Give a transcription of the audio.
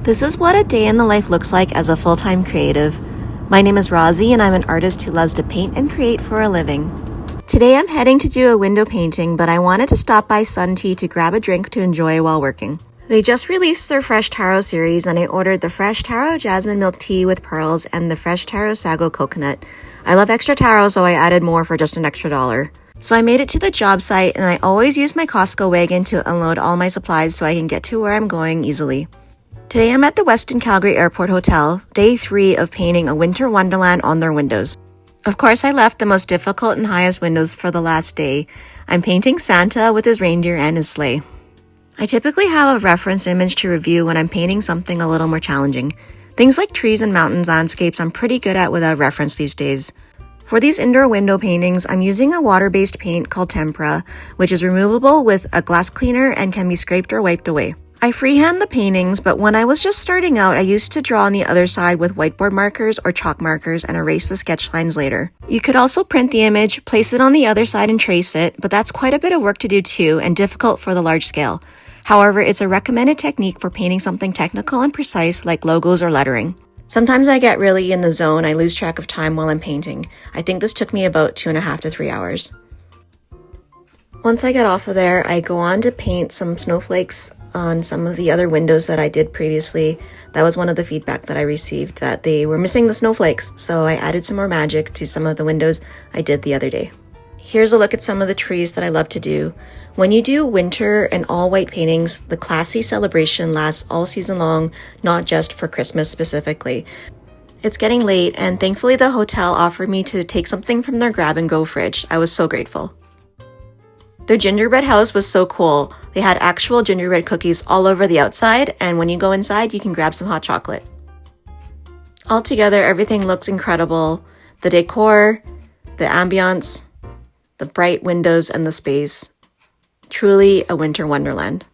This is what a day in the life looks like as a full-time creative. My name is Rosie and I'm an artist who loves to paint and create for a living. Today I'm heading to do a window painting, but I wanted to stop by Sun Tea to grab a drink to enjoy while working. They just released their Fresh Taro series and I ordered the Fresh Taro Jasmine Milk Tea with pearls and the Fresh Taro Sago Coconut. I love extra taro, so I added more for just an extra $1. So I made it to the job site and I always use my Costco wagon to unload all my supplies so I can get to where I'm going easily. Today I'm at the Westin Calgary Airport Hotel, day 3 of painting a winter wonderland on their windows. Of course I left the most difficult and highest windows for the last day. I'm painting Santa with his reindeer and his sleigh. I typically have a reference image to review when I'm painting something a little more challenging. Things like trees and mountains landscapes I'm pretty good at without reference these days. For these indoor window paintings, I'm using a water-based paint called Tempera, which is removable with a glass cleaner and can be scraped or wiped away. I freehand the paintings, but when I was just starting out, I used to draw on the other side with whiteboard markers or chalk markers and erase the sketch lines later. You could also print the image, place it on the other side and trace it, but that's quite a bit of work to do too and difficult for the large scale. However, it's a recommended technique for painting something technical and precise like logos or lettering. Sometimes I get really in the zone, I lose track of time while I'm painting. I think this took me about 2.5 to 3 hours. Once I get off of there, I go on to paint some snowflakes on some of the other windows that I did previously. That was one of the feedback that I received, that they were missing the snowflakes, so I added some more magic to some of the windows I did the other day. Here's a look at some of the trees that I love to do. When you do winter and all white paintings, the classy celebration lasts all season long, not just for Christmas specifically. It's getting late and thankfully the hotel offered me to take something from their grab-and-go fridge. I was so grateful. Their gingerbread house was so cool. They had actual gingerbread cookies all over the outside, and when you go inside, you can grab some hot chocolate. Altogether, everything looks incredible. The decor, the ambiance, the bright windows and the space. Truly a winter wonderland.